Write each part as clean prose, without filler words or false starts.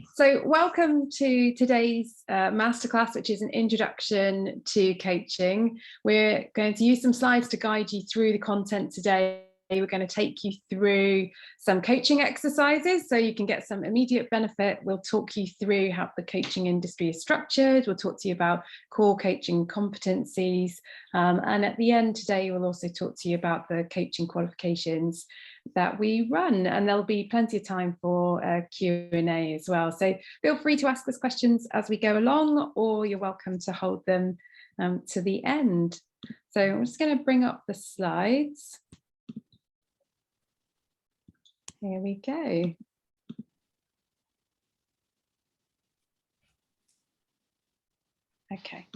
So welcome to today's masterclass, which is an introduction to coaching. We're going to use some slides to guide you through the content today. We're going to take you through some coaching exercises so you can get some immediate benefit. We'll talk you through how the coaching industry is structured. We'll talk to you about core coaching competencies. And at the end today, we'll also talk to you about the coaching qualifications that we run, and there'll be plenty of time for Q&A as well. So feel free to ask us questions as we go along, or you're welcome to hold them to the end. So I'm just going to bring up the slides. Here we go. Okay.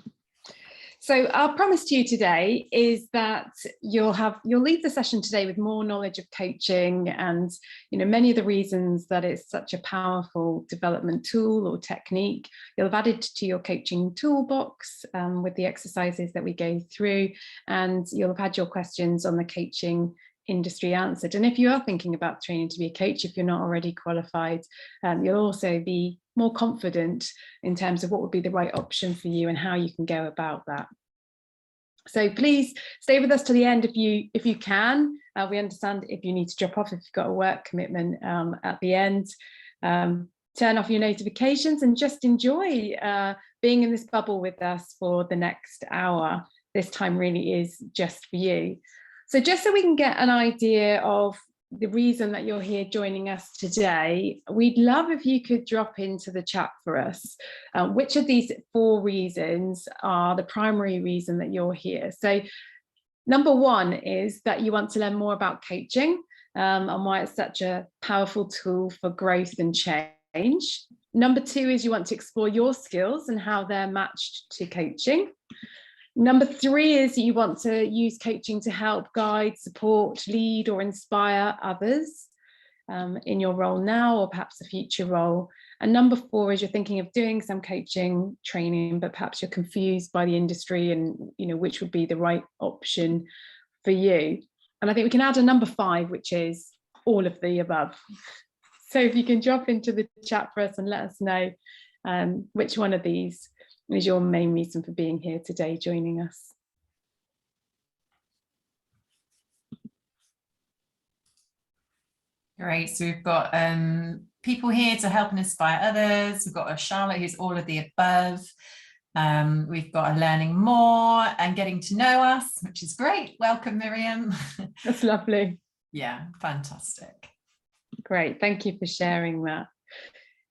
So our promise to you today is that you'll leave the session today with more knowledge of coaching and, many of the reasons that it's such a powerful development tool or technique. You'll have added to your coaching toolbox with the exercises that we go through, and you'll have had your questions on the coaching industry answered. And if you are thinking about training to be a coach, if you're not already qualified, you'll also be more confident in terms of what would be the right option for you and how you can go about that. So please stay with us to the end if you can. We understand if you need to drop off, if you've got a work commitment at the end. Turn off your notifications and just enjoy being in this bubble with us for the next hour. This time really is just for you. So just so we can get an idea of the reason that you're here joining us today, we'd love if you could drop into the chat for us. Which of these 4 reasons are the primary reason that you're here? So number 1 is that you want to learn more about coaching and why it's such a powerful tool for growth and change. Number 2 is you want to explore your skills and how they're matched to coaching. Number 3 is you want to use coaching to help guide, support, lead, or inspire others in your role now or perhaps a future role. And number 4 is you're thinking of doing some coaching training, but perhaps you're confused by the industry and which would be the right option for you. And I think we can add a number 5, which is all of the above. So if you can drop into the chat for us and let us know which one of these is your main reason for being here today, joining us. Great, so we've got people here to help and inspire others. We've got a Charlotte who's all of the above. We've got a learning more and getting to know us, which is great. Welcome, Miriam. That's lovely. Yeah, fantastic. Great, thank you for sharing that.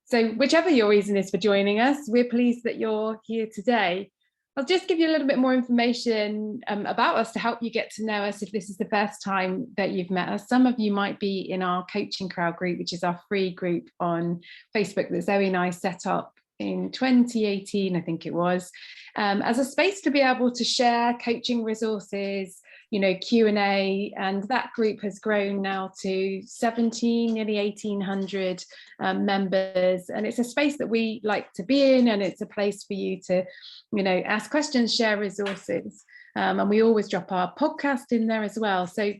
So whichever your reason is for joining us, we're pleased that you're here today. I'll just give you a little bit more information about us to help you get to know us if this is the first time that you've met us. Some of you might be in our Coaching Crowd group, which is our free group on Facebook that Zoe and I set up in 2018, I think it was, as a space to be able to share coaching resources, Q&A, and that group has grown now to 17, nearly 1,800 members, and it's a space that we like to be in, and it's a place for you to, ask questions, share resources, and we always drop our podcast in there as well. So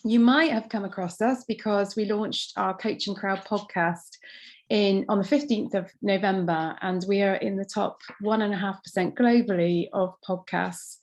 you might have come across us because we launched our Coaching Crowd podcast on the 15th of November, and we are in the top 1.5% globally of podcasts.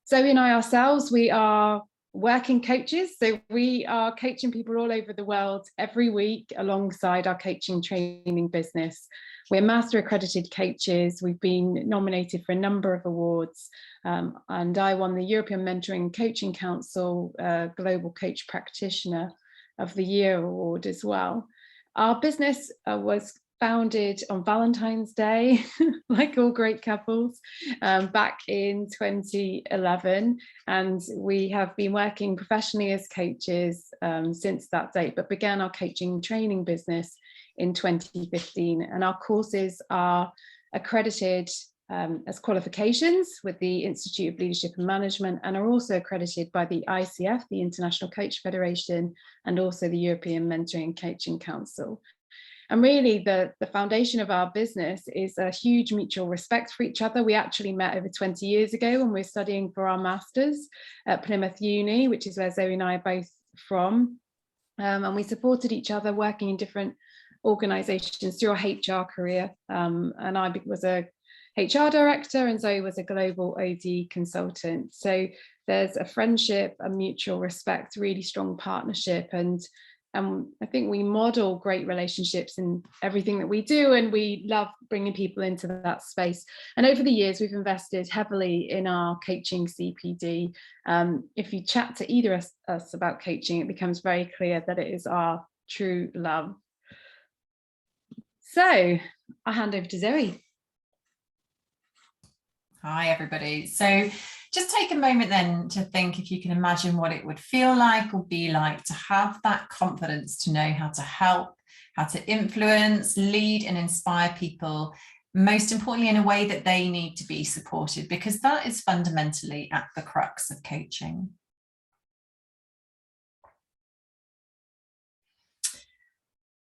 Zoe and I ourselves, we are working coaches, so we are coaching people all over the world every week alongside our coaching training business. We're master accredited coaches. We've been nominated for a number of awards, and I won the European Mentoring and Coaching Council Global Coach Practitioner of the Year award as well. Our business was founded on Valentine's Day, like all great couples, back in 2011. And we have been working professionally as coaches since that date, but began our coaching training business in 2015. And our courses are accredited as qualifications with the Institute of Leadership and Management, and are also accredited by the ICF, the International Coach Federation, and also the European Mentoring and Coaching Council. And really the foundation of our business is a huge mutual respect for each other. We actually met over 20 years ago when we were studying for our masters at Plymouth Uni, which is where Zoe and I are both from. And we supported each other working in different organizations through our HR career. And I was a HR director, and Zoe was a global OD consultant. So there's a friendship, a mutual respect, really strong partnership, and I think we model great relationships in everything that we do, and we love bringing people into that space. And over the years, we've invested heavily in our coaching CPD. If you chat to either of us about coaching, it becomes very clear that it is our true love. So I'll hand over to Zoe. Hi, everybody. So just take a moment then to think if you can imagine what it would feel like or be like to have that confidence to know how to help, how to influence, lead and inspire people, most importantly in a way that they need to be supported, because that is fundamentally at the crux of coaching.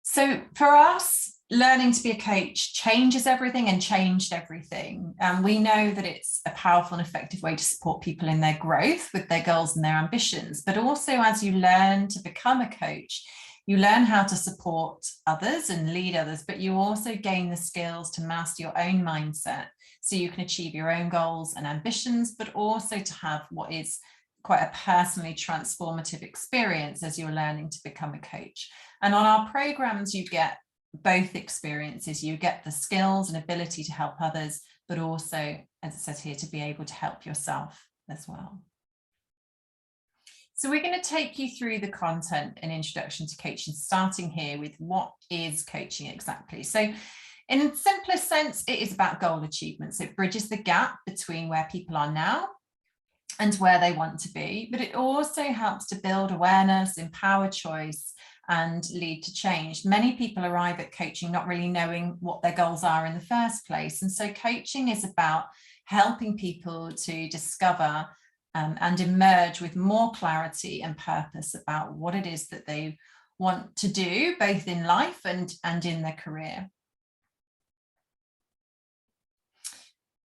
So for us, learning to be a coach changes everything and changed everything. We know that it's a powerful and effective way to support people in their growth with their goals and their ambitions. But also, as you learn to become a coach, you learn how to support others and lead others, but you also gain the skills to master your own mindset so you can achieve your own goals and ambitions, but also to have what is quite a personally transformative experience as you're learning to become a coach. And on our programs, you get both experiences. You get the skills and ability to help others, but also, as it says here, to be able to help yourself as well. So we're going to take you through the content and introduction to coaching, starting here with what is coaching exactly. So in simplest sense, it is about goal achievement. So it bridges the gap between where people are now and where they want to be, but it also helps to build awareness, empower choice, and lead to change. Many people arrive at coaching not really knowing what their goals are in the first place. And so coaching is about helping people to discover and emerge with more clarity and purpose about what it is that they want to do, both in life and in their career.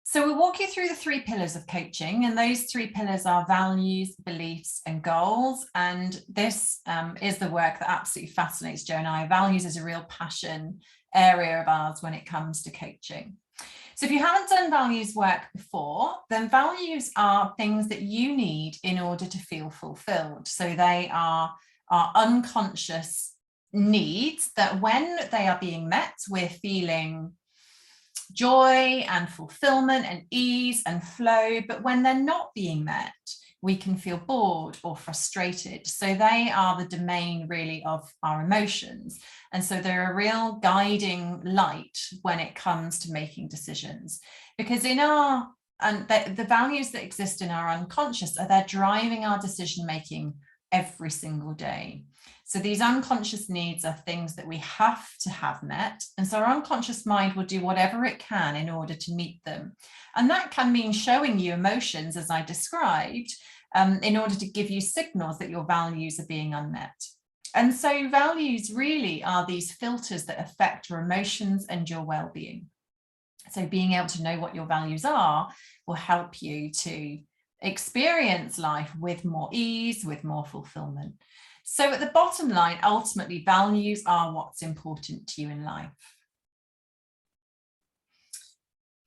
So we'll walk you through the 3 pillars of coaching, and those 3 pillars are values, beliefs, and goals. And this is the work that absolutely fascinates Jo and I. Values is a real passion area of ours when it comes to coaching. So if you haven't done values work before, then values are things that you need in order to feel fulfilled. So they are our unconscious needs that when they are being met, we're feeling joy and fulfillment and ease and flow, but when they're not being met, we can feel bored or frustrated. So they are the domain really of our emotions. And so they're a real guiding light when it comes to making decisions, because in our, and the values that exist in our unconscious are they're driving our decision making every single day. So these unconscious needs are things that we have to have met. And so our unconscious mind will do whatever it can in order to meet them. And that can mean showing you emotions, as I described, in order to give you signals that your values are being unmet. And so values really are these filters that affect your emotions and your well-being. So being able to know what your values are will help you to experience life with more ease, with more fulfillment. So at the bottom line, ultimately, values are what's important to you in life.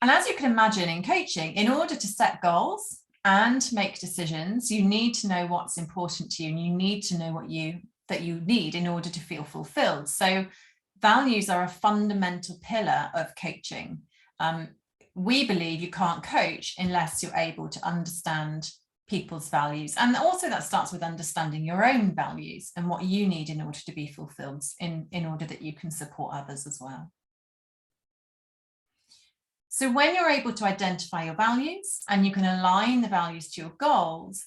And as you can imagine in coaching, in order to set goals and make decisions, you need to know what's important to you, and you need to know what you need in order to feel fulfilled. So values are a fundamental pillar of coaching. We believe you can't coach unless you're able to understand people's values. And also that starts with understanding your own values and what you need in order to be fulfilled in order that you can support others as well. So when you're able to identify your values and you can align the values to your goals,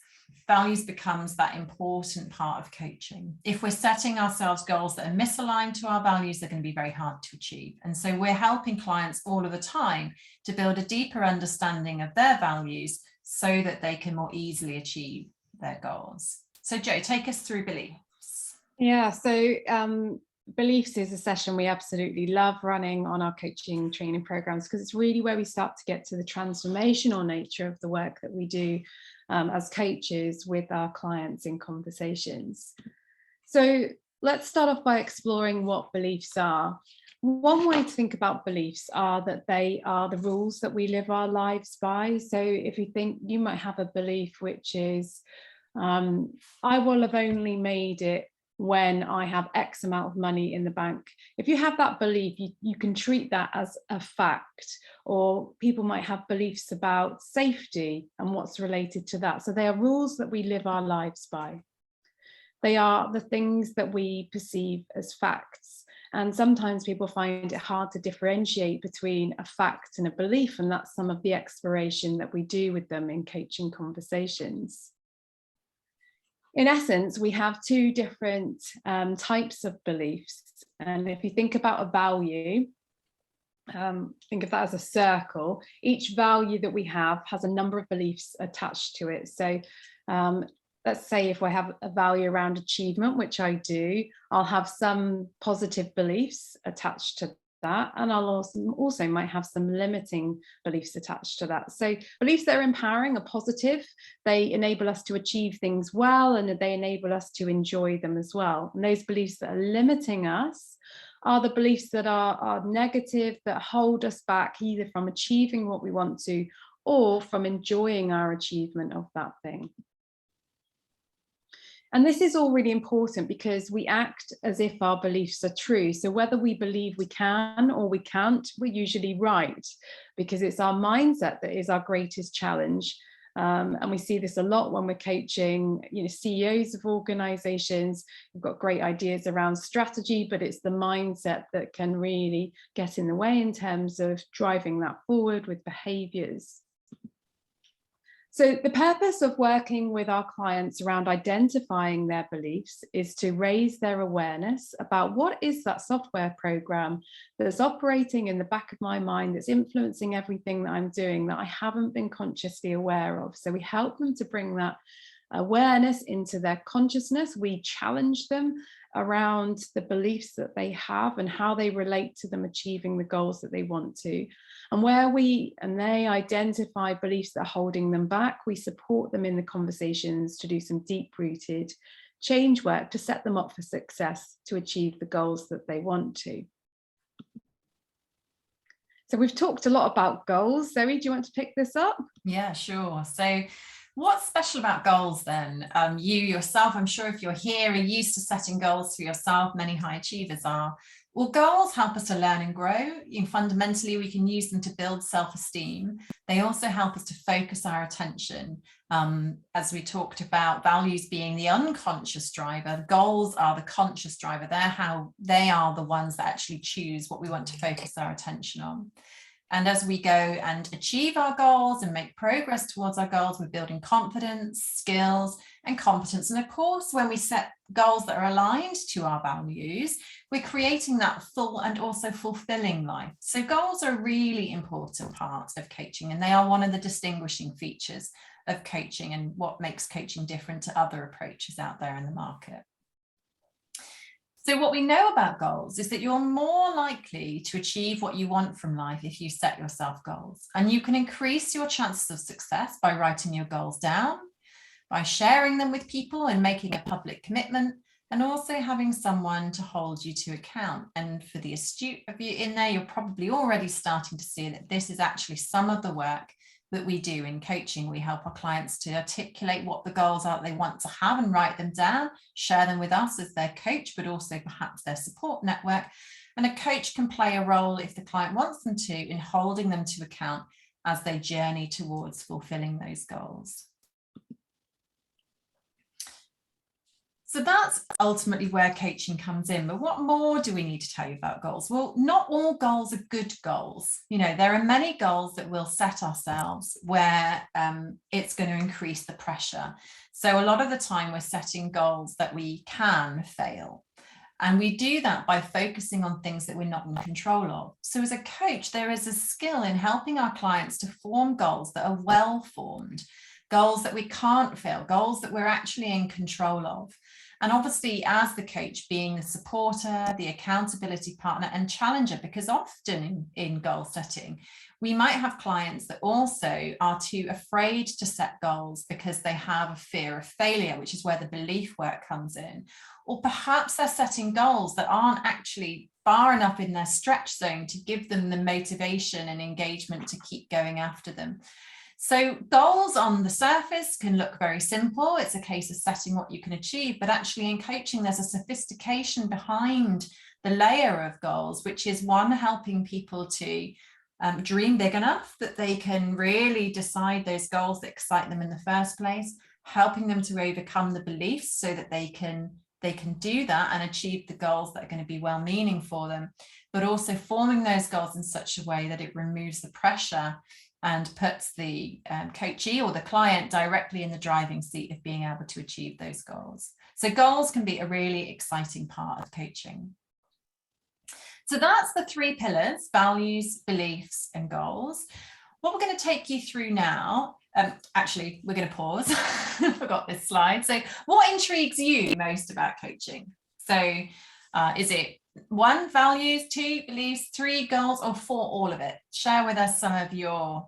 values becomes that important part of coaching. If we're setting ourselves goals that are misaligned to our values, they're going to be very hard to achieve. And so we're helping clients all of the time to build a deeper understanding of their values so that they can more easily achieve their goals. So Jo, take us through beliefs. Yeah, so beliefs is a session we absolutely love running on our coaching training programs, because it's really where we start to get to the transformational nature of the work that we do as coaches with our clients in conversations. So let's start off by exploring what beliefs are. One way to think about beliefs are that they are the rules that we live our lives by. So if you think, you might have a belief which is, I will have only made it when I have X amount of money in the bank. If you have that belief, you can treat that as a fact. Or people might have beliefs about safety and what's related to that. So they are rules that we live our lives by. They are the things that we perceive as facts. And sometimes people find it hard to differentiate between a fact and a belief, and that's some of the exploration that we do with them in coaching conversations. In essence, we have two different types of beliefs. And if you think about a value, think of that as a circle. Each value that we have has a number of beliefs attached to it. So let's say if I have a value around achievement, which I do, I'll have some positive beliefs attached to that, and I'll also might have some limiting beliefs attached to that. So beliefs that are empowering are positive. They enable us to achieve things well, and they enable us to enjoy them as well. And those beliefs that are limiting us are the beliefs that are negative, that hold us back either from achieving what we want to or from enjoying our achievement of that thing. And this is all really important because we act as if our beliefs are true. So whether we believe we can or we can't, we're usually right, because it's our mindset that is our greatest challenge. And we see this a lot when we're coaching, CEOs of organizations. We've got great ideas around strategy, but it's the mindset that can really get in the way in terms of driving that forward with behaviors. So the purpose of working with our clients around identifying their beliefs is to raise their awareness about what is that software program that's operating in the back of my mind, that's influencing everything that I'm doing that I haven't been consciously aware of. So we help them to bring that awareness into their consciousness. We challenge them around the beliefs that they have and how they relate to them achieving the goals that they want to. And where they identify beliefs that are holding them back, we support them in the conversations to do some deep-rooted change work to set them up for success to achieve the goals that they want to. So we've talked a lot about goals. Zoe, do you want to pick this up? Yeah, sure. So what's special about goals then? You yourself, I'm sure if you're here, are used to setting goals for yourself. Many high achievers are. Well, goals help us to learn and grow. Fundamentally, we can use them to build self-esteem. They also help us to focus our attention. As we talked about values being the unconscious driver, goals are the conscious driver. They are the ones that actually choose what we want to focus our attention on. And as we go and achieve our goals and make progress towards our goals, we're building confidence, skills, and competence. And of course, when we set goals that are aligned to our values, we're creating that full and also fulfilling life. So goals are a really important part of coaching, and they are one of the distinguishing features of coaching and what makes coaching different to other approaches out there in the market. So what we know about goals is that you're more likely to achieve what you want from life if you set yourself goals. And you can increase your chances of success by writing your goals down, by sharing them with people and making a public commitment, and also having someone to hold you to account. And for the astute of you in there, you're probably already starting to see that this is actually some of the work that we do in coaching. We help our clients to articulate what the goals are they want to have and write them down, share them with us as their coach, but also perhaps their support network. And a coach can play a role, if the client wants them to, in holding them to account as they journey towards fulfilling those goals. So that's ultimately where coaching comes in. But what more do we need to tell you about goals? Well, not all goals are good goals. There are many goals that we'll set ourselves where it's going to increase the pressure. So a lot of the time we're setting goals that we can fail. And we do that by focusing on things that we're not in control of. So as a coach, there is a skill in helping our clients to form goals that are well formed, goals that we can't fail, goals that we're actually in control of. And obviously, as the coach, being the supporter, the accountability partner and challenger, because often in goal setting, we might have clients that also are too afraid to set goals because they have a fear of failure, which is where the belief work comes in. Or perhaps they're setting goals that aren't actually far enough in their stretch zone to give them the motivation and engagement to keep going after them. So goals on the surface can look very simple. It's a case of setting what you can achieve, but actually in coaching, there's a sophistication behind the layer of goals, which is one, helping people to dream big enough that they can really decide those goals that excite them in the first place, helping them to overcome the beliefs so that they can do that and achieve the goals that are going to be well-meaning for them, but also forming those goals in such a way that it removes the pressure and puts the coachee or the client directly in the driving seat of being able to achieve those goals. So goals can be a really exciting part of coaching. So that's the 3 pillars: values, beliefs, and goals. What we're going to take you through now, actually, we're going to pause. I forgot this slide. So what intrigues you most about coaching? So is it 1, values, 2, beliefs, 3, goals, or 4, all of it? Share with us some of your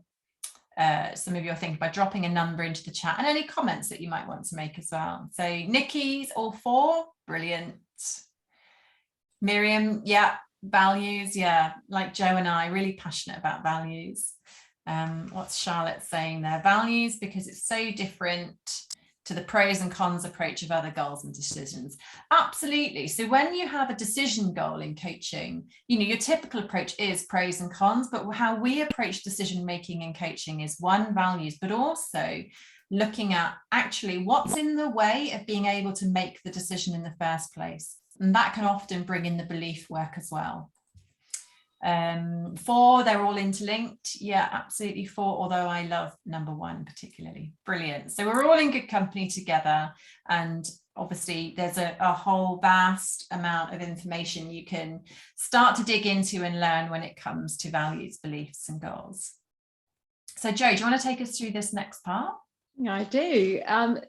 thinking by dropping a number into the chat, and any comments that you might want to make as well. So Nikki's all 4, brilliant. Miriam, yeah, values, yeah, like Joe and I, really passionate about values. What's Charlotte saying there? Values, because it's so different to the pros and cons approach of other goals and decisions. Absolutely. So when you have a decision goal in coaching, your typical approach is pros and cons, but how we approach decision making in coaching is 1, values, but also looking at actually what's in the way of being able to make the decision in the first place. And that can often bring in the belief work as well. 4, they're all interlinked. Yeah, absolutely 4, although I love number 1 particularly. Brilliant. So we're all in good company together, and obviously there's a whole vast amount of information you can start to dig into and learn when it comes to values, beliefs, and goals. So Joe, do you want to take us through this next part? Yeah, I do.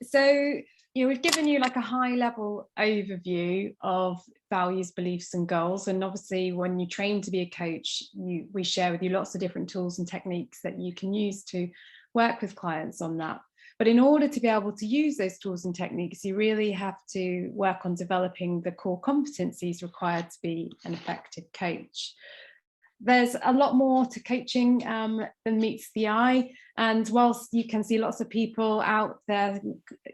So we've given you like a high level overview of values, beliefs, and goals. And obviously when you train to be a coach, we share with you lots of different tools and techniques that you can use to work with clients on that. But in order to be able to use those tools and techniques, you really have to work on developing the core competencies required to be an effective coach. There's a lot more to coaching than meets the eye. And whilst you can see lots of people out there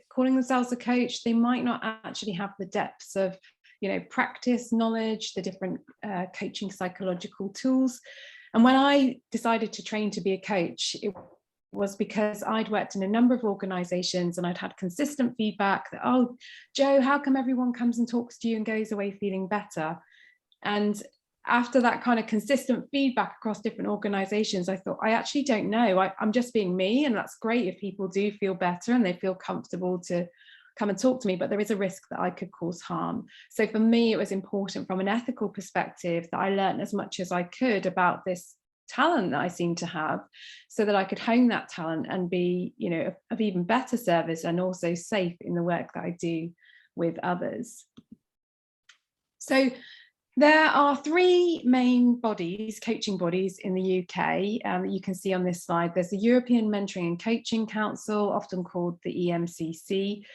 calling themselves a coach, they might not actually have the depths of, practice, knowledge, the different coaching psychological tools. And when I decided to train to be a coach, it was because I'd worked in a number of organizations and I'd had consistent feedback that, oh, Joe, how come everyone comes and talks to you and goes away feeling better? And after that kind of consistent feedback across different organizations, I thought, I actually don't know. I'm just being me, and that's great if people do feel better and they feel comfortable to come and talk to me, but there is a risk that I could cause harm. So for me, it was important from an ethical perspective that I learned as much as I could about this talent that I seem to have, so that I could hone that talent and be, of even better service and also safe in the work that I do with others. So there are 3 main bodies, coaching bodies in the UK that you can see on this slide. There's the European Mentoring and Coaching Council, often called the EMCC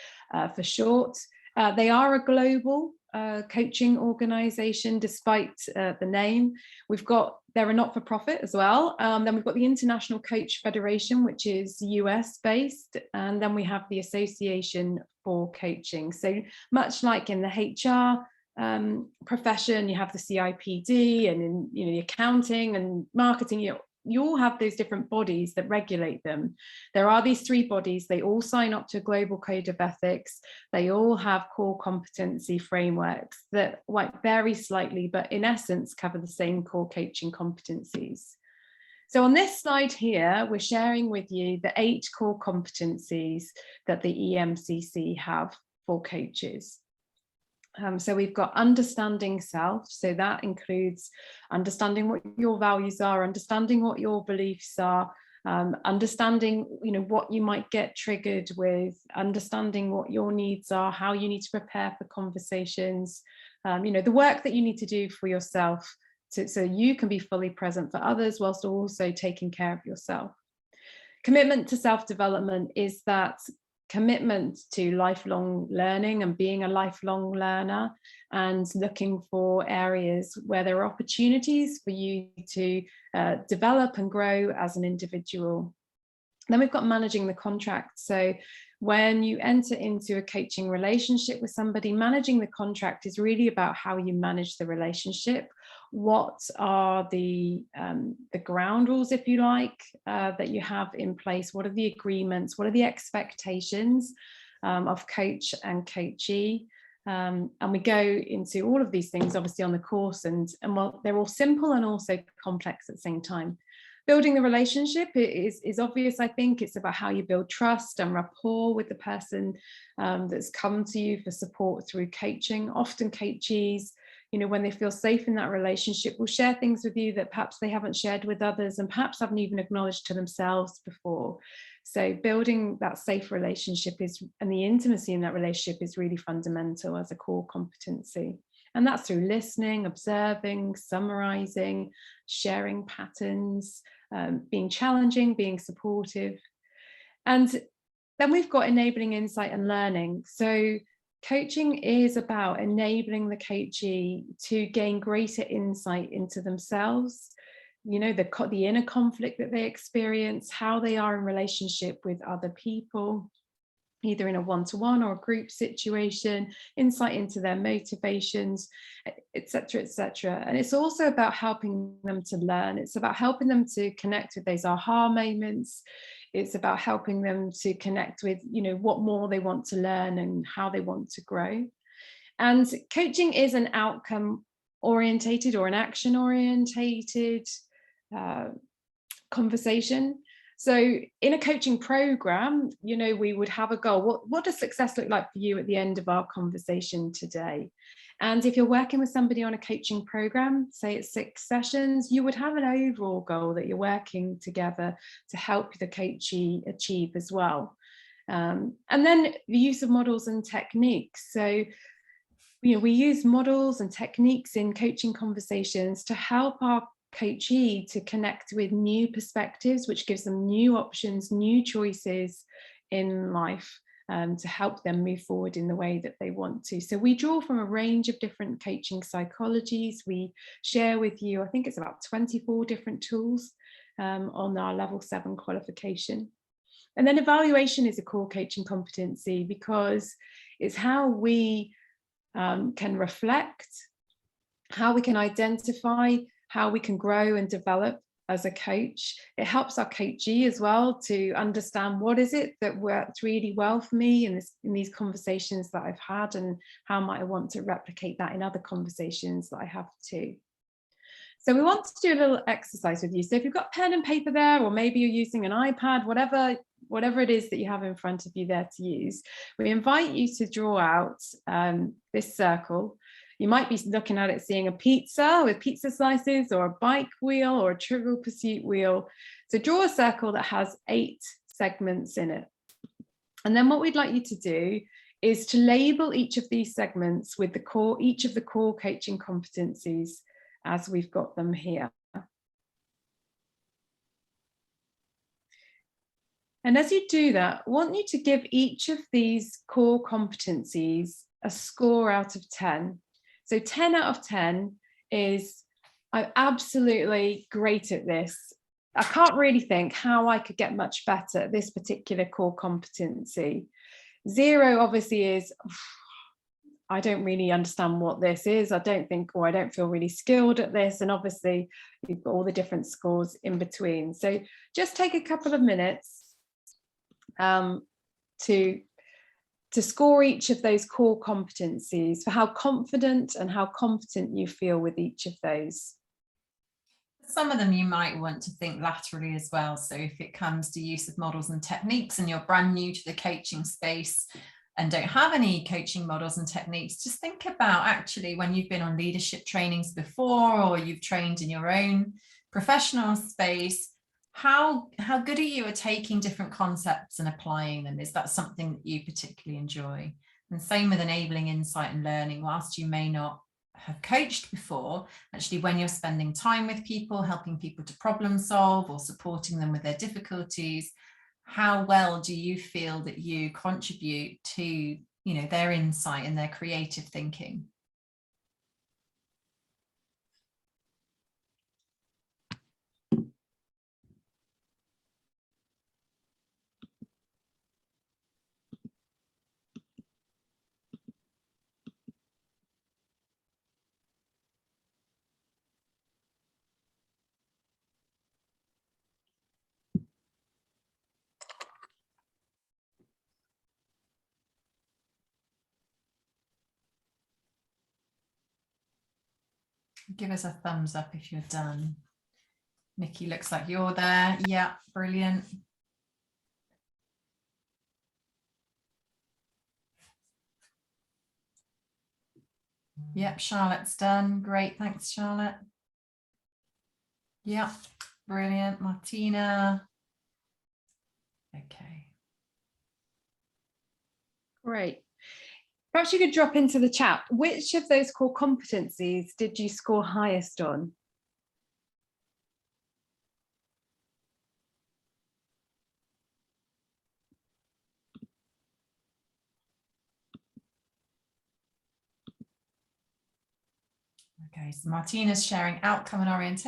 for short. They are a global coaching organisation, despite the name. They're a not-for-profit as well. Then we've got the International Coach Federation, which is US based, and then we have the Association for Coaching. So much like in the HR profession, you have the CIPD, and in the accounting and marketing, you all have those different bodies that regulate them. There are these 3 bodies. They all sign up to a global code of ethics. They all have core competency frameworks that might vary slightly, but in essence cover the same core coaching competencies. So on this slide here, we're sharing with you the 8 core competencies that the EMCC have for coaches. So we've got understanding self. So that includes understanding what your values are, understanding what your beliefs are, understanding, what you might get triggered with, understanding what your needs are, how you need to prepare for conversations, the work that you need to do for yourself so you can be fully present for others whilst also taking care of yourself. Commitment to self-development is that commitment to lifelong learning and being a lifelong learner, and looking for areas where there are opportunities for you to develop and grow as an individual. Then we've got managing the contract. So when you enter into a coaching relationship with somebody, managing the contract is really about how you manage the relationship. What are the ground rules, if you like, that you have in place? What are the agreements? What are the expectations of coach and coachee? And we go into all of these things, obviously, on the course, and while they're all simple and also complex at the same time. Building the relationship is obvious. I think it's about how you build trust and rapport with the person that's come to you for support through coaching. Often coachees, when they feel safe in that relationship, will share things with you that perhaps they haven't shared with others, and perhaps haven't even acknowledged to themselves before. So building that safe relationship and the intimacy in that relationship is really fundamental as a core competency. And that's through listening, observing, summarizing, sharing patterns, being challenging, being supportive. And then we've got enabling insight and learning. So coaching is about enabling the coachee to gain greater insight into themselves, the inner conflict that they experience, how they are in relationship with other people, either in a one-to-one or a group situation, insight into their motivations, etc., etc. And it's also about helping them to learn. It's about helping them to connect with those aha moments. It's about helping them to connect with, what more they want to learn and how they want to grow. And coaching is an outcome orientated or an action orientated conversation. So in a coaching program, we would have a goal. What does success look like for you at the end of our conversation today? And if you're working with somebody on a coaching program, say it's 6 sessions, you would have an overall goal that you're working together to help the coachee achieve as well. And then the use of models and techniques. So, we use models and techniques in coaching conversations to help our coachee to connect with new perspectives, which gives them new options, new choices in life, to help them move forward in the way that they want to. So we draw from a range of different coaching psychologies. We share with you, I think it's about 24 different tools on our level 7 qualification. And then evaluation is a core coaching competency, because it's how we can reflect, how we can identify, how we can grow and develop as a coach. It helps our coachee as well to understand what is it that worked really well for me in these conversations that I've had, and how might I want to replicate that in other conversations that I have too. So we want to do a little exercise with you. So if you've got pen and paper there, or maybe you're using an iPad, whatever it is that you have in front of you there to use, we invite you to draw out this circle. You might be looking at it, seeing a pizza with pizza slices, or a bike wheel, or a Trivial Pursuit wheel. So draw a circle that has 8 segments in it. And then what we'd like you to do is to label each of these segments with each of the core coaching competencies as we've got them here. And as you do that, I want you to give each of these core competencies a score out of 10. So 10 out of 10 is, I'm absolutely great at this. I can't really think how I could get much better at this particular core competency. 0 obviously is, I don't really understand what this is. I don't feel really skilled at this. And obviously you've got all the different scores in between. So just take a couple of minutes to score each of those core competencies for how confident and how competent you feel with each of those. Some of them you might want to think laterally as well. So if it comes to use of models and techniques, and you're brand new to the coaching space and don't have any coaching models and techniques, just think about actually when you've been on leadership trainings before, or you've trained in your own professional space, How good are you at taking different concepts and applying them? Is that something that you particularly enjoy? And same with enabling insight and learning. Whilst you may not have coached before, actually when you're spending time with people, helping people to problem solve or supporting them with their difficulties, how well do you feel that you contribute to, you know, their insight and their creative thinking? Give us a thumbs up if you're done. Nikki, looks like you're there. Yeah, brilliant. Yep, Charlotte's done. Great, thanks, Charlotte. Yep, brilliant. Martina. Okay. Great. Perhaps you could drop into the chat, which of those core competencies did you score highest on? Okay, so Martina's sharing outcome and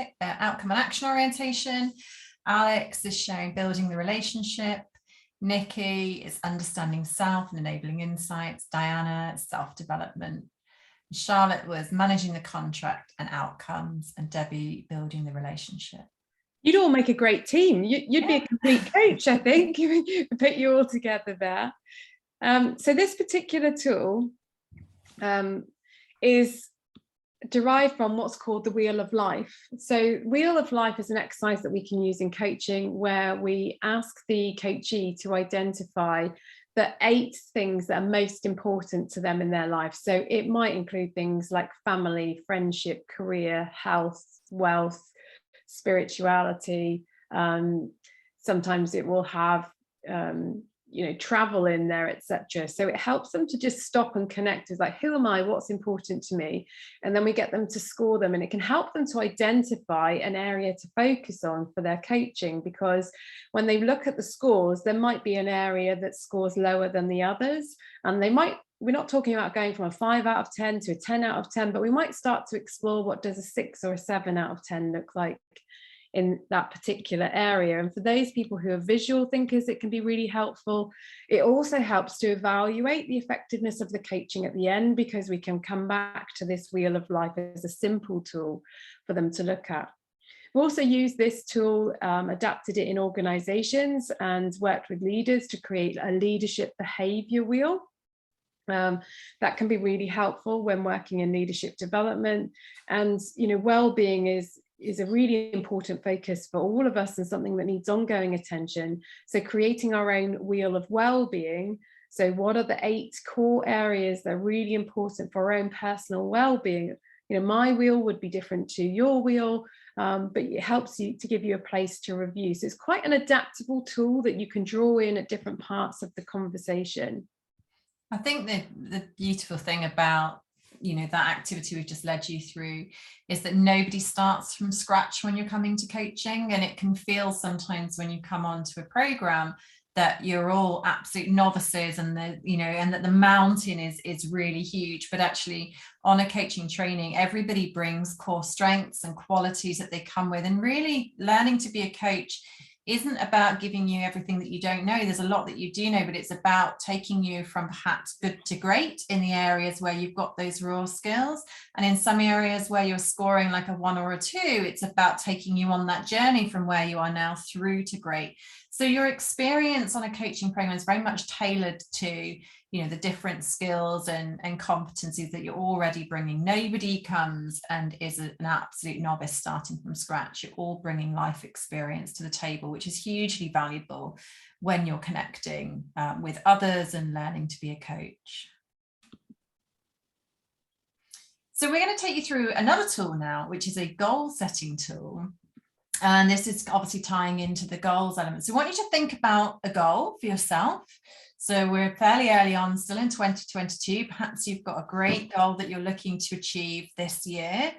action orientation. Alex is sharing building the relationship. Nikki is understanding self and enabling insights. Diana, self-development. Charlotte was managing the contract and outcomes, and Debbie, building the relationship. You'd all make a great team. You'd be a complete coach, I think, if we put you all together there. So this particular tool is derived from what's called the Wheel of Life. So Wheel of Life is an exercise that we can use in coaching, where we ask the coachee to identify the 8 things that are most important to them in their life. So it might include things like family, friendship, career, health, wealth, spirituality. Sometimes it will have travel in there, etc. So it helps them to just stop and connect with, like, who am I, what's important to me, and then we get them to score them, and it can help them to identify an area to focus on for their coaching, because when they look at the scores, there might be an area that scores lower than the others, and we're not talking about going from a 5 out of 10 to a 10 out of 10, but we might start to explore what does a 6 or a 7 out of 10 look like in that particular area. And for those people who are visual thinkers, it can be really helpful. It also helps to evaluate the effectiveness of the coaching at the end, because we can come back to this Wheel of Life as a simple tool for them to look at. We've also used this tool, adapted it in organizations, and worked with leaders to create a leadership behavior wheel. That can be really helpful when working in leadership development. And well-being is a really important focus for all of us, and something that needs ongoing attention. So creating our own wheel of well-being. So what are the 8 core areas that are really important for our own personal well-being? My wheel would be different to your wheel, but it helps you to give you a place to review. So it's quite an adaptable tool that you can draw in at different parts of the conversation. I think the beautiful thing about that activity we've just led you through is that nobody starts from scratch when you're coming to coaching, and it can feel sometimes when you come onto a program that you're all absolute novices, and and that the mountain is really huge. But actually, on a coaching training, everybody brings core strengths and qualities that they come with, and really learning to be a coach isn't about giving you everything that you don't know. There's a lot that you do know, but it's about taking you from perhaps good to great in the areas where you've got those raw skills. And in some areas where you're scoring like a 1 or a 2, it's about taking you on that journey from where you are now through to great. So your experience on a coaching program is very much tailored to the different skills and competencies that you're already bringing. Nobody comes and is an absolute novice starting from scratch. You're all bringing life experience to the table, which is hugely valuable when you're connecting with others and learning to be a coach. So we're going to take you through another tool now, which is a goal setting tool. And this is obviously tying into the goals element. So I want you to think about a goal for yourself. So we're fairly early on, still in 2022. Perhaps you've got a great goal that you're looking to achieve this year.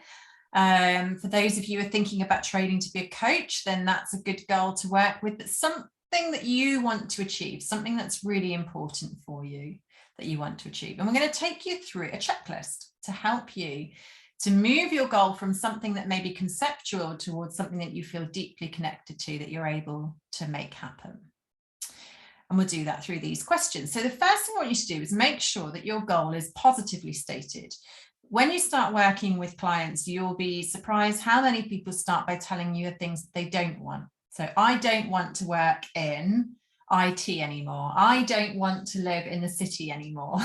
For those of you who are thinking about training to be a coach, then that's a good goal to work with. But something that you want to achieve, something that's really important for you that you want to achieve. And we're going to take you through a checklist to help you to move your goal from something that may be conceptual towards something that you feel deeply connected to, that you're able to make happen. And we'll do that through these questions. So the first thing I want you to do is make sure that your goal is positively stated. When you start working with clients, you'll be surprised how many people start by telling you the things that they don't want. So I don't want to work in IT anymore. I don't want to live in the city anymore.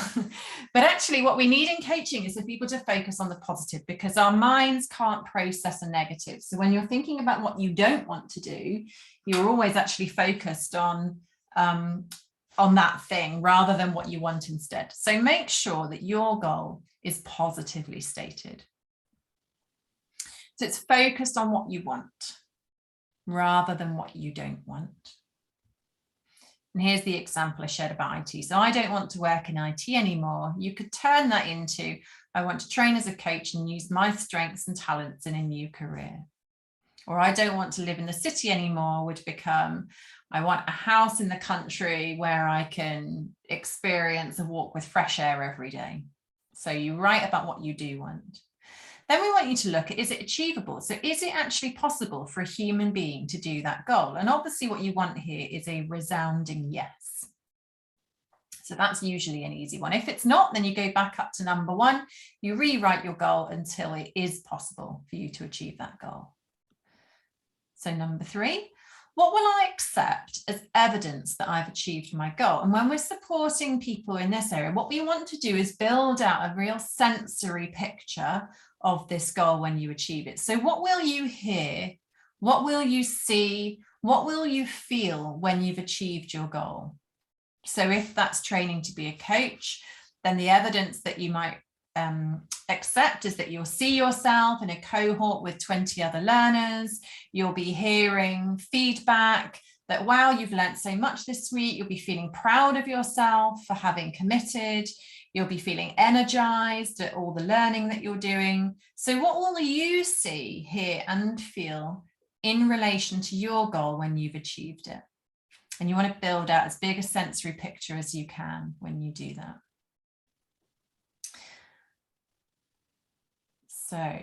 But actually what we need in coaching is for people to focus on the positive, because our minds can't process a negative. So when you're thinking about what you don't want to do, you're always actually focused on that thing rather than what you want instead. So make sure that your goal is positively stated. So it's focused on what you want rather than what you don't want. And here's the example I shared about IT. So I don't want to work in IT anymore. You could turn that into, I want to train as a coach and use my strengths and talents in a new career. Or I don't want to live in the city anymore would become, I want a house in the country where I can experience a walk with fresh air every day. So you write about what you do want. Then we want you to look at, is it achievable? So is it actually possible for a human being to do that goal? And obviously what you want here is a resounding yes. So that's usually an easy one. If it's not, then you go back up to number one, you rewrite your goal until it is possible for you to achieve that goal. So number three, what will I accept as evidence that I've achieved my goal? And when we're supporting people in this area, what we want to do is build out a real sensory picture of this goal when you achieve it. So what will you hear? What will you see? What will you feel when you've achieved your goal? So if that's training to be a coach, then the evidence that you might accept is that you'll see yourself in a cohort with 20 other learners. You'll be hearing feedback that, wow, you've learned so much this week. You'll be feeling proud of yourself for having committed. You'll be feeling energized at all the learning that you're doing. So what will you see, hear, and feel in relation to your goal when you've achieved it? And you want to build out as big a sensory picture as you can when you do that. So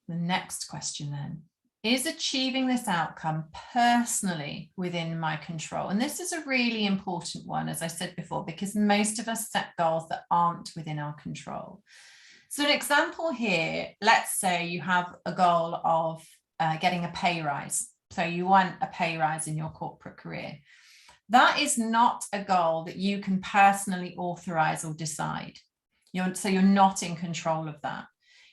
the next question then, is achieving this outcome personally within my control? And this is a really important one, as I said before, because most of us set goals that aren't within our control. So an example here, let's say you have a goal of getting a pay rise. So you want a pay rise in your corporate career. That is not a goal that you can personally authorize or decide. So you're not in control of that.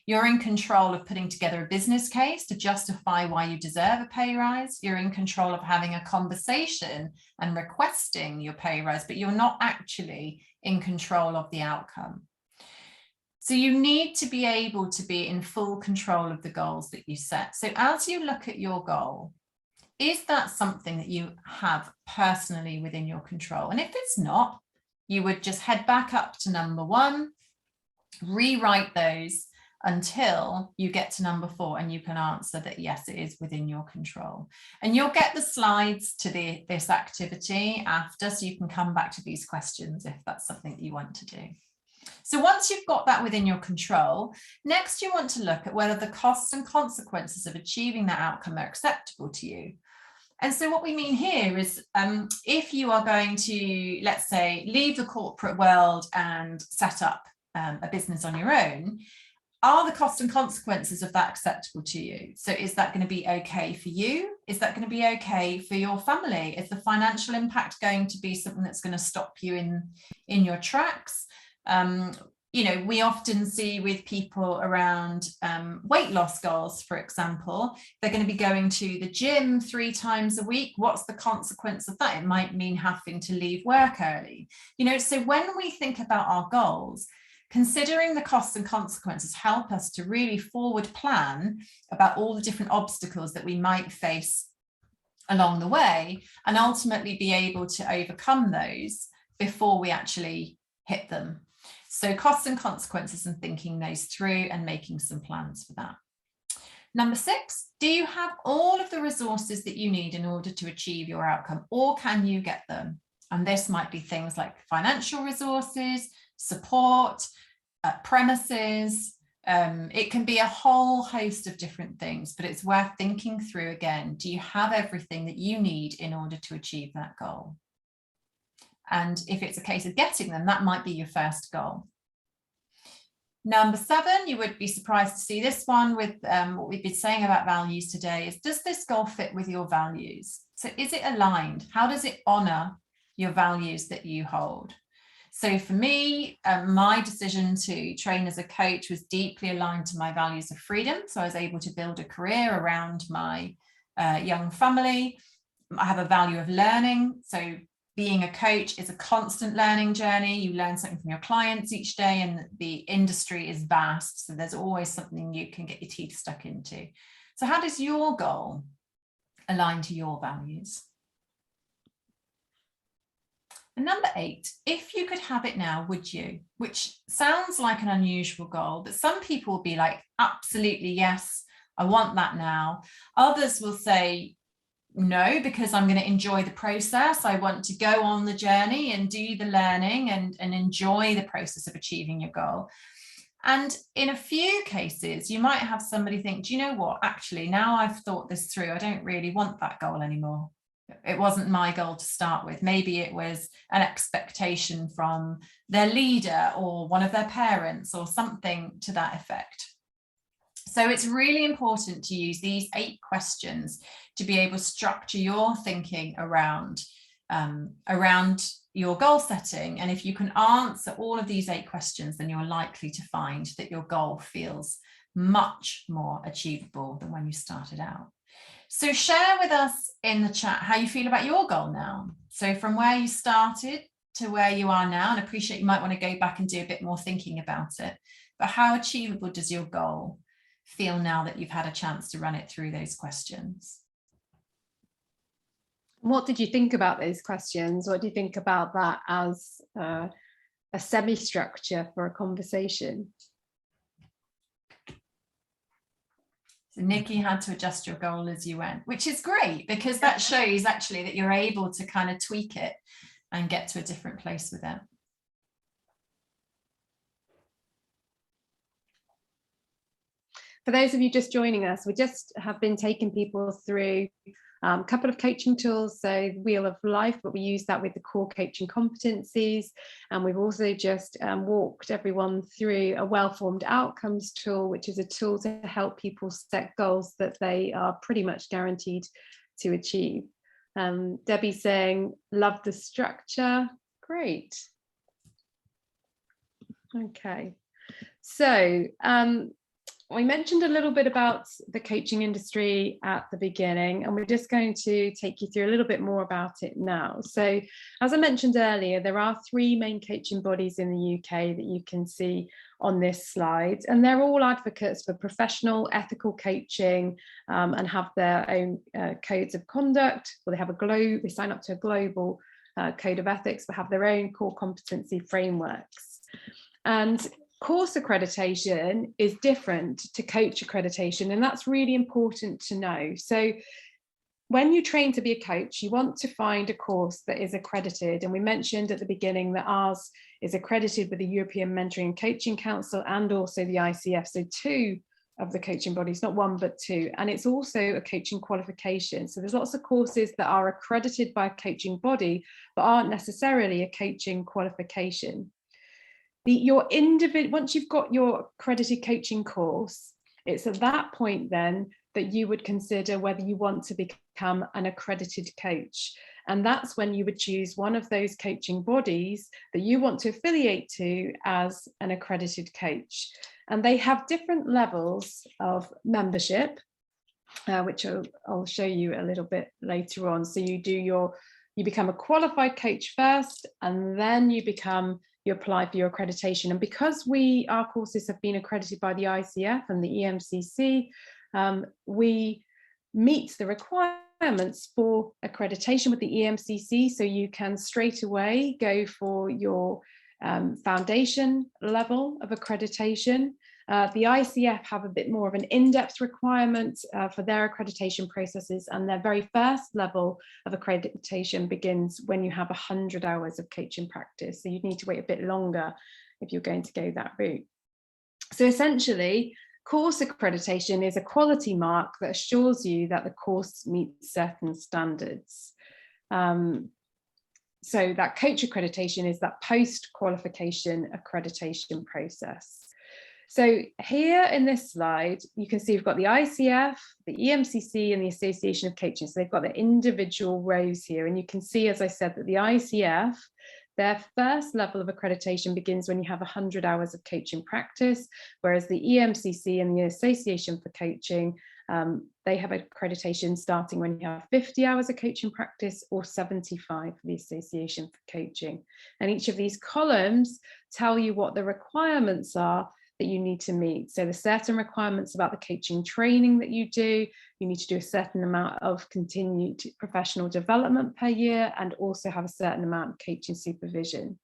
You're in control of putting together a business case to justify why you deserve a pay rise. You're in control of having a conversation and requesting your pay rise, but you're not actually in control of the outcome. So you need to be able to be in full control of the goals that you set. So as you look at your goal, is that something that you have personally within your control? And if it's not, you would just head back up to number one, rewrite those until you get to number four and you can answer that yes, it is within your control. And you'll get the slides to this activity after, so you can come back to these questions if that's something that you want to do. So once you've got that within your control, next you want to look at whether the costs and consequences of achieving that outcome are acceptable to you. And so what we mean here is if you are going to, let's say, leave the corporate world and set up a business on your own, are the costs and consequences of that acceptable to you? So is that going to be okay for you? Is that going to be okay for your family? Is the financial impact going to be something that's going to stop you in your tracks? You know, we often see with people around weight loss goals, for example, they're going to be going to the gym 3 times a week. What's the consequence of that? It might mean having to leave work early. You know, so when we think about our goals, considering the costs and consequences help us to really forward plan about all the different obstacles that we might face along the way, and ultimately be able to overcome those before we actually hit them. So costs and consequences, and thinking those through and making some plans for that. Number 6, do you have all of the resources that you need in order to achieve your outcome, or can you get them? And this might be things like financial resources, support, premises. It can be a whole host of different things, but it's worth thinking through again. Do you have everything that you need in order to achieve that goal? And if it's a case of getting them, that might be your first goal. Number 7, you would be surprised to see this one with what we've been saying about values today, is does this goal fit with your values? So is it aligned? How does it honor your values that you hold? So for me, my decision to train as a coach was deeply aligned to my values of freedom. So I was able to build a career around my young family. I have a value of learning. So being a coach is a constant learning journey. You learn something from your clients each day, and the industry is vast. So there's always something you can get your teeth stuck into. So how does your goal align to your values? And number 8, if you could have it now, would you? Which sounds like an unusual goal, but some people will be like, absolutely, yes, I want that now. Others will say, no, because I'm going to enjoy the process. I want to go on the journey and do the learning and enjoy the process of achieving your goal. And in a few cases, you might have somebody think, do you know what? Actually, now I've thought this through, I don't really want that goal anymore. It wasn't my goal to start with. Maybe it was an expectation from their leader or one of their parents or something to that effect. So it's really important to use these 8 questions to be able to structure your thinking around your goal setting. And if you can answer all of these 8 questions, then you're likely to find that your goal feels much more achievable than when you started out. So share with us in the chat how you feel about your goal now. So from where you started to where you are now, and I appreciate you might want to go back and do a bit more thinking about it, but how achievable does your goal feel now that you've had a chance to run it through those questions? What did you think about those questions? What do you think about that as a semi-structure for a conversation? So Nikki had to adjust your goal as you went, which is great, because that shows actually that you're able to kind of tweak it and get to a different place with it. For those of you just joining us, we just have been taking people through a couple of coaching tools, so Wheel of Life, but we use that with the core coaching competencies. And we've also just walked everyone through a well-formed outcomes tool, which is a tool to help people set goals that they are pretty much guaranteed to achieve. Debbie's saying, love the structure. Great. Okay. So, we mentioned a little bit about the coaching industry at the beginning, and we're just going to take you through a little bit more about it now. So as I mentioned earlier, there are 3 main coaching bodies in the UK that you can see on this slide, and they're all advocates for professional ethical coaching and have their own codes of conduct. Well, they sign up to a global code of ethics, but have their own core competency frameworks. And course accreditation is different to coach accreditation, and that's really important to know. So when you train to be a coach, you want to find a course that is accredited. And we mentioned at the beginning that ours is accredited with the European Mentoring and Coaching Council and also the ICF. So 2 of the coaching bodies, not 1, but 2. And it's also a coaching qualification. So there's lots of courses that are accredited by a coaching body, but aren't necessarily a coaching qualification. Once you've got your accredited coaching course, it's at that point then that you would consider whether you want to become an accredited coach. And that's when you would choose one of those coaching bodies that you want to affiliate to as an accredited coach. And they have different levels of membership, which I'll show you a little bit later on. So you become a qualified coach first, and then you apply for your accreditation. And because our courses have been accredited by the ICF and the EMCC, we meet the requirements requirements for accreditation with the EMCC, so you can straight away go for your foundation level of accreditation. The ICF have a bit more of an in-depth requirement for their accreditation processes, and their very first level of accreditation begins when you have 100 hours of coaching practice. So you need to wait a bit longer if you're going to go that route. So essentially, course accreditation is a quality mark that assures you that the course meets certain standards. So that coach accreditation is that post-qualification accreditation process. So here in this slide, you can see we've got the ICF, the EMCC, and the Association of Coaching. So they've got the individual rows here. And you can see, as I said, that the ICF, their first level of accreditation begins when you have 100 hours of coaching practice, whereas the EMCC and the Association for Coaching, they have accreditation starting when you have 50 hours of coaching practice, or 75 for the Association for Coaching. And each of these columns tell you what the requirements are that you need to meet. So there's certain requirements about the coaching training that you do. You need to do a certain amount of continued professional development per year, and also have a certain amount of coaching supervision.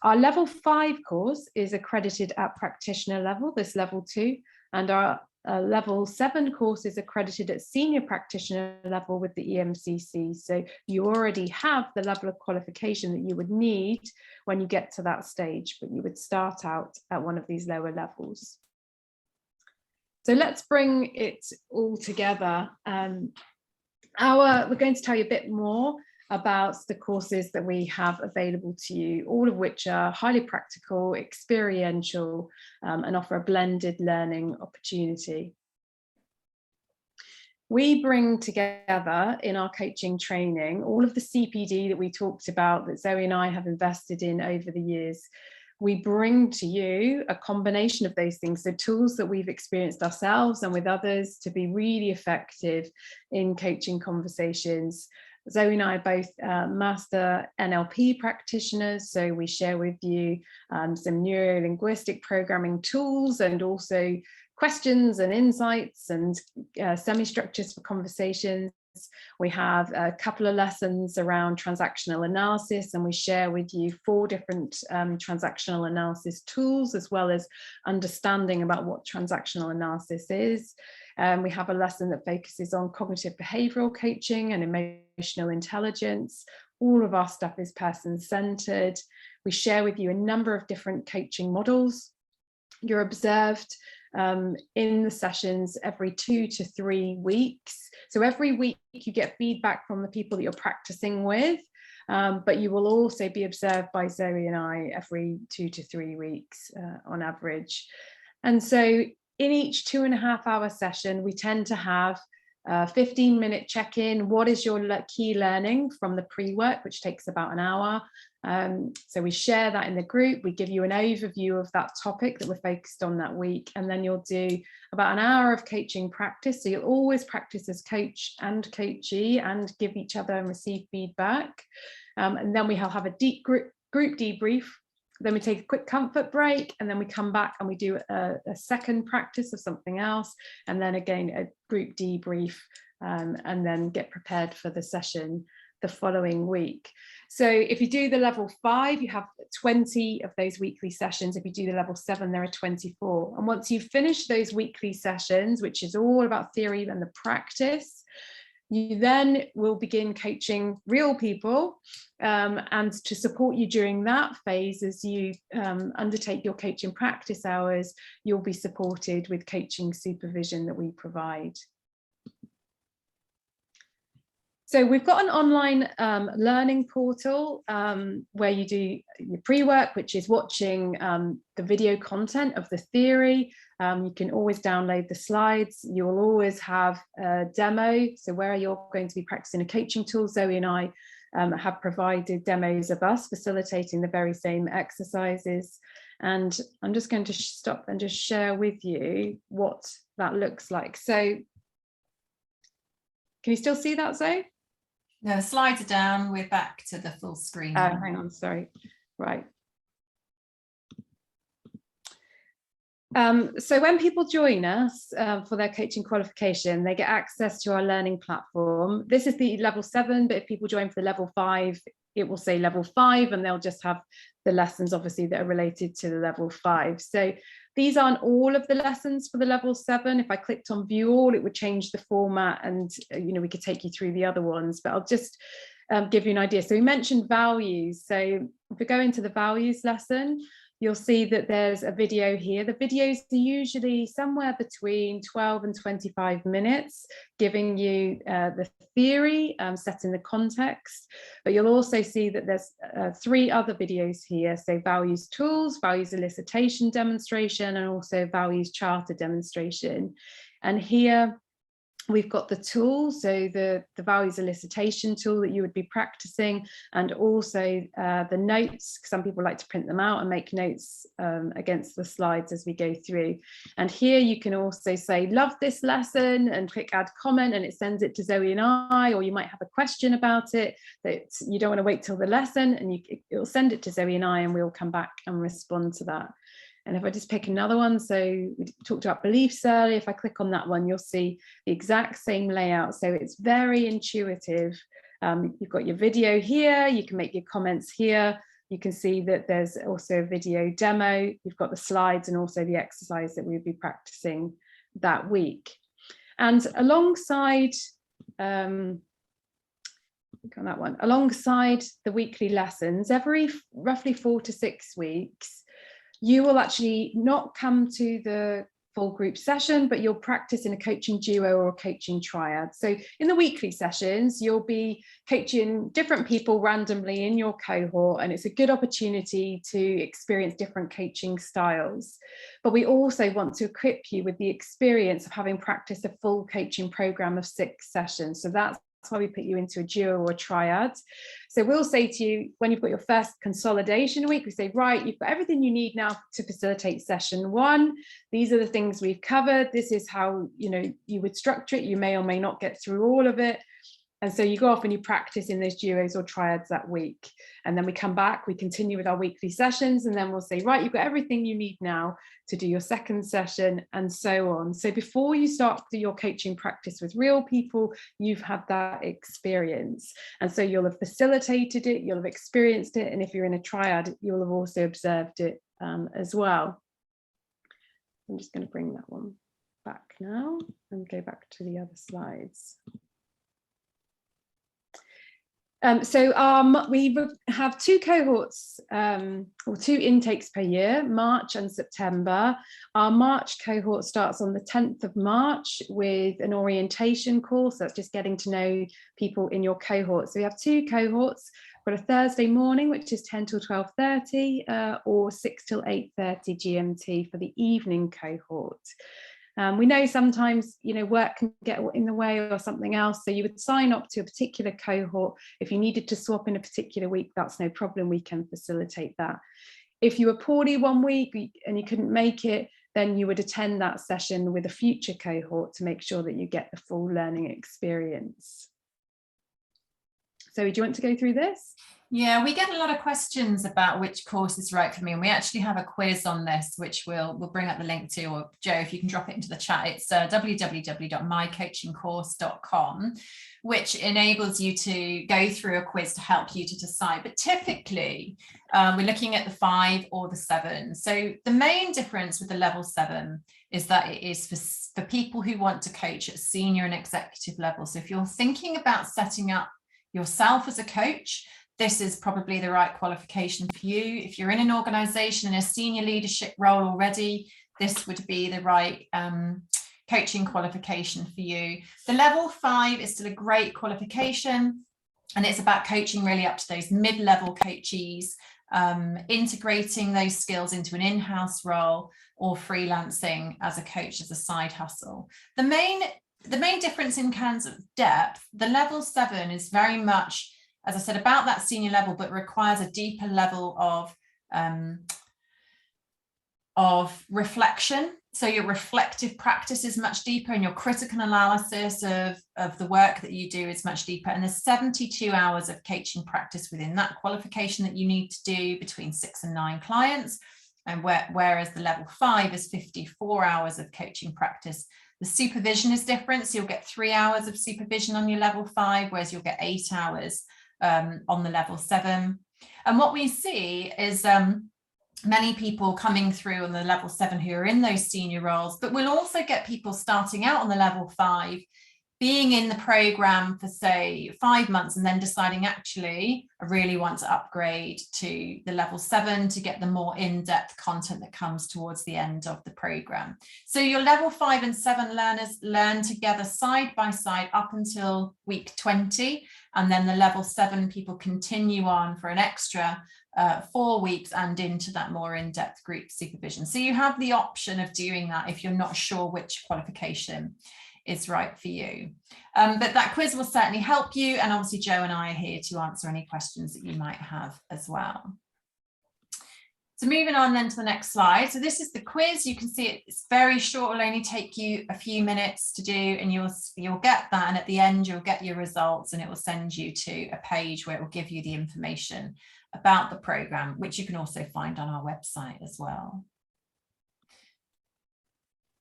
Our level 5 course is accredited at practitioner level, this level 2, and our level 7 course is accredited at senior practitioner level with the EMCC. So you already have the level of qualification that you would need when you get to that stage, but you would start out at one of these lower levels. So let's bring it all together. We're going to tell you a bit more about the courses that we have available to you, all of which are highly practical, experiential, and offer a blended learning opportunity. We bring together in our coaching training all of the CPD that we talked about, that Zoe and I have invested in over the years. We bring to you a combination of those things, so tools that we've experienced ourselves and with others to be really effective in coaching conversations. Zoe and I are both master NLP practitioners, so we share with you some neuro-linguistic programming tools, and also questions and insights and semi-structures for conversations. We have a couple of lessons around transactional analysis, and we share with you 4 different transactional analysis tools, as well as understanding about what transactional analysis is. We have a lesson that focuses on cognitive behavioral coaching and emotional intelligence. All of our stuff is person-centered. We share with you a number of different coaching models. You're observed in the sessions every 2 to 3 weeks. So every week you get feedback from the people that you're practicing with, but you will also be observed by Zoe and I every 2 to 3 weeks on average. And so in each 2.5-hour session, we tend to have a 15-minute check-in. What is your key learning from the pre-work, which takes about an hour? So we share that in the group. We give you an overview of that topic that we're focused on that week, and then you'll do about an hour of coaching practice. So you'll always practice as coach and coachee and give each other and receive feedback. And then we'll have a deep group debrief. Then we take a quick comfort break, and then we come back and we do a second practice of something else, and then again a group debrief, and then get prepared for the session the following week. So if you do the level 5, you have 20 of those weekly sessions. If you do the level 7, there are 24. And once you've finished those weekly sessions, which is all about theory and the practice, you then will begin coaching real people, and to support you during that phase as you undertake your coaching practice hours, you'll be supported with coaching supervision that we provide. So we've got an online learning portal where you do your pre-work, which is watching the video content of the theory. You can always download the slides. You'll always have a demo. So where you're going to be practicing a coaching tool, Zoe and I have provided demos of us facilitating the very same exercises. And I'm just going to stop and just share with you what that looks like. So can you still see that, Zoe? No, the slides are down. We're back to the full screen. Hang on, sorry. Right. So when people join us for their coaching qualification, they get access to our learning platform. This is the level 7, but if people join for the level 5, it will say level 5, and they'll just have the lessons, obviously, that are related to the level 5. So these aren't all of the lessons for the level 7. If I clicked on view all, it would change the format, and we could take you through the other ones, but I'll just give you an idea. So we mentioned values. So if we go into the values lesson, you'll see that there's a video here. The videos are usually somewhere between 12 and 25 minutes, giving you the theory, setting the context. But you'll also see that there's 3 other videos here. So values tools, values elicitation demonstration, and also values charter demonstration. And here we've got the tool, so the values elicitation tool that you would be practicing, and also the notes. Some people like to print them out and make notes against the slides as we go through. And here you can also say, love this lesson, and click add comment, and it sends it to Zoe and I, or you might have a question about it that you don't want to wait till the lesson, and it'll send it to Zoe and I, and we'll come back and respond to that. And if I just pick another one, so we talked about beliefs earlier, if I click on that one, you'll see the exact same layout. So it's very intuitive. You've got your video here, you can make your comments here. You can see that there's also a video demo. You've got the slides and also the exercise that we'll be practicing that week. And alongside, on that one, alongside the weekly lessons, every roughly 4 to 6 weeks, you will actually not come to the full group session, but you'll practice in a coaching duo or a coaching triad. So in the weekly sessions, you'll be coaching different people randomly in your cohort, and it's a good opportunity to experience different coaching styles. But we also want to equip you with the experience of having practiced a full coaching program of 6 sessions. So that's why we put you into a duo or a triad. So we'll say to you, when you've got your first consolidation week, we say, right, you've got everything you need now to facilitate session 1. These are the things we've covered. This is how you would structure it. You may or may not get through all of it. And so you go off and you practice in those duos or triads that week. And then we come back, we continue with our weekly sessions, and then we'll say, right, you've got everything you need now to do your second session, and so on. So before you start your coaching practice with real people, you've had that experience. And so you'll have facilitated it, you'll have experienced it. And if you're in a triad, you'll have also observed it as well. I'm just going to bring that one back now and go back to the other slides. So we have 2 cohorts or 2 intakes per year, March and September. Our March cohort starts on the 10th of March with an orientation course. That's just getting to know people in your cohort. So we have 2 cohorts. We've got a Thursday morning, which is 10 till 12:30, or 6 till 8:30 GMT for the evening cohort. We know sometimes, work can get in the way or something else. So you would sign up to a particular cohort. If you needed to swap in a particular week, that's no problem. We can facilitate that. If you were poorly one week and you couldn't make it, then you would attend that session with a future cohort to make sure that you get the full learning experience. So do you want to go through this? Yeah, we get a lot of questions about which course is right for me, and we actually have a quiz on this, which we'll bring up the link to, or Joe, if you can drop it into the chat. It's www.mycoachingcourse.com, which enables you to go through a quiz to help you to decide. But typically, we're looking at the 5 or the 7. So the main difference with the level 7 is that it is for people who want to coach at senior and executive level. So if you're thinking about setting up yourself as a coach, this is probably the right qualification for you. If you're in an organization in a senior leadership role already, this would be the right coaching qualification for you. The level 5 is still a great qualification, and it's about coaching really up to those mid-level coachees, integrating those skills into an in-house role or freelancing as a coach as a side hustle. The main difference in terms of depth, the level 7 is very much, as I said, about that senior level, but requires a deeper level of reflection. So your reflective practice is much deeper, and your critical analysis of the work that you do is much deeper. And there's 72 hours of coaching practice within that qualification that you need to do between 6 and 9 clients. And whereas the level 5 is 54 hours of coaching practice. The supervision is different. So you'll get 3 hours of supervision on your level 5, whereas you'll get 8 hours on the level 7. And what we see is many people coming through on the level 7 who are in those senior roles, but we'll also get people starting out on the level 5, being in the program for say 5 months and then deciding, actually, I really want to upgrade to the level 7 to get the more in-depth content that comes towards the end of the program. So your level 5 and 7 learners learn together side by side up until week 20. And then the level 7 people continue on for an extra 4 weeks and into that more in-depth group supervision. So you have the option of doing that if you're not sure which qualification is right for you. But that quiz will certainly help you. And obviously Joe and I are here to answer any questions that you might have as well. So moving on then to the next slide. So this is the quiz. You can see it's very short. It'll only take you a few minutes to do, and you'll get that. And at the end, you'll get your results, and it will send you to a page where it will give you the information about the program, which you can also find on our website as well.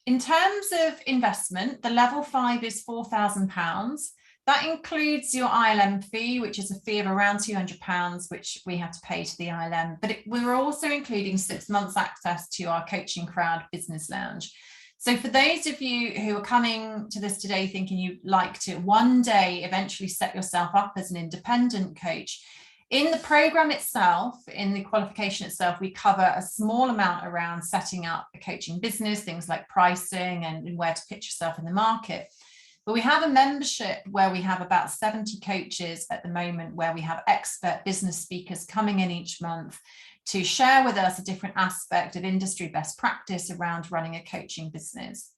In terms of investment, the level 5 is £4,000. That includes your ILM fee, which is a fee of around £200, which we have to pay to the ILM. But we're also including 6 months access to our Coaching Crowd Business Lounge. So for those of you who are coming to this today thinking you'd like to one day eventually set yourself up as an independent coach, in the program itself, in the qualification itself, we cover a small amount around setting up a coaching business, things like pricing and where to pitch yourself in the market. But we have a membership where we have about 70 coaches at the moment, where we have expert business speakers coming in each month to share with us a different aspect of industry best practice around running a coaching business.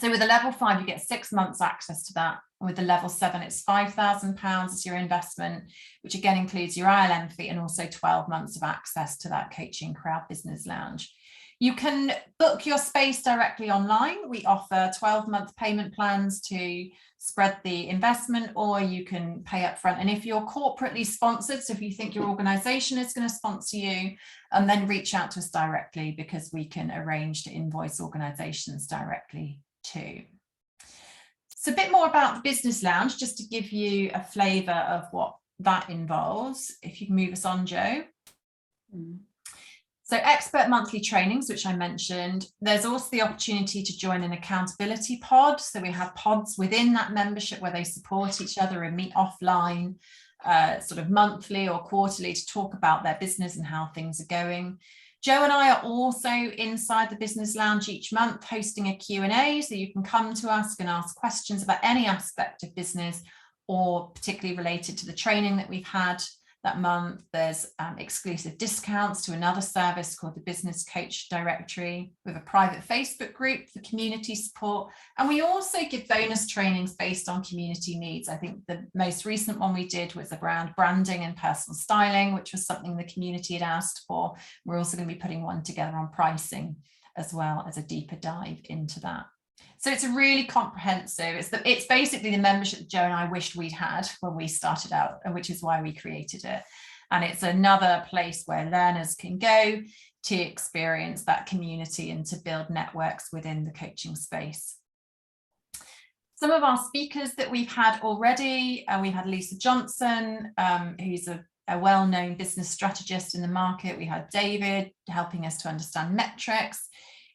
So with the level 5, you get 6 months access to that. And with the level 7, it's £5,000 as your investment, which again includes your ILM fee and also 12 months of access to that Coaching Crowd Business Lounge. You can book your space directly online. We offer 12-month payment plans to spread the investment, or you can pay up front. And if you're corporately sponsored, so if you think your organization is going to sponsor you, then reach out to us directly, because we can arrange to invoice organizations directly too. So a bit more about the Business Lounge, just to give you a flavour of what that involves. If you can move us on, Joe. So expert monthly trainings, which I mentioned. There's also the opportunity to join an accountability pod. So we have pods within that membership where they support each other and meet offline, sort of monthly or quarterly, to talk about their business and how things are going. Joe and I are also inside the Business Lounge each month hosting a Q&A, so you can come to us and ask questions about any aspect of business, or particularly related to the training that we've had that month. There's exclusive discounts to another service called the Business Coach Directory, with a private Facebook group for community support. And we also give bonus trainings based on community needs. I think the most recent one we did was around branding and personal styling, which was something the community had asked for. We're also going to be putting one together on pricing, as well as a deeper dive into that. So it's a really comprehensive, it's basically the membership that Joe and I wished we'd had when we started out, and which is why we created it. And it's another place where learners can go to experience that community and to build networks within the coaching space. Some of our speakers that we've had already, we've had Lisa Johnson, who's a well-known business strategist in the market. We had David helping us to understand metrics.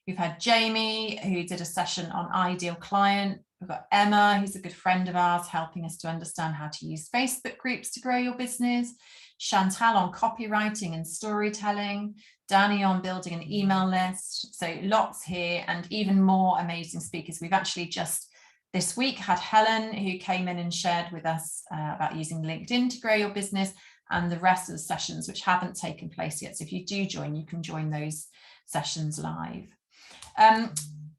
We've had Jamie, who did a session on ideal client. We've got Emma, who's a good friend of ours, helping us to understand how to use Facebook groups to grow your business. Chantal on copywriting and storytelling. Danny on building an email list. So lots here, and even more amazing speakers. We've actually just this week had Helen, who came in and shared with us about using LinkedIn to grow your business, and the rest of the sessions, which haven't taken place yet. So if you do join, you can join those sessions live.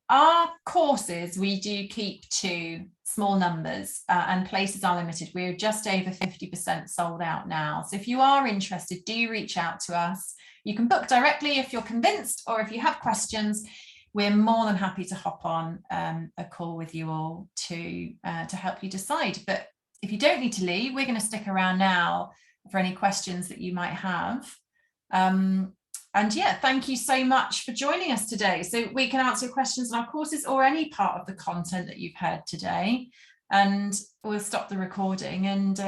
Our courses, we do keep to small numbers, and places are limited. We're just over 50% sold out now. So if you are interested, do reach out to us. You can book directly if you're convinced, or if you have questions, we're more than happy to hop on a call with you all to help you decide. But if you don't need to leave, we're going to stick around now for any questions that you might have. yeah, thank you so much for joining us today. So we can answer your questions in our courses or any part of the content that you've heard today. And we'll stop the recording and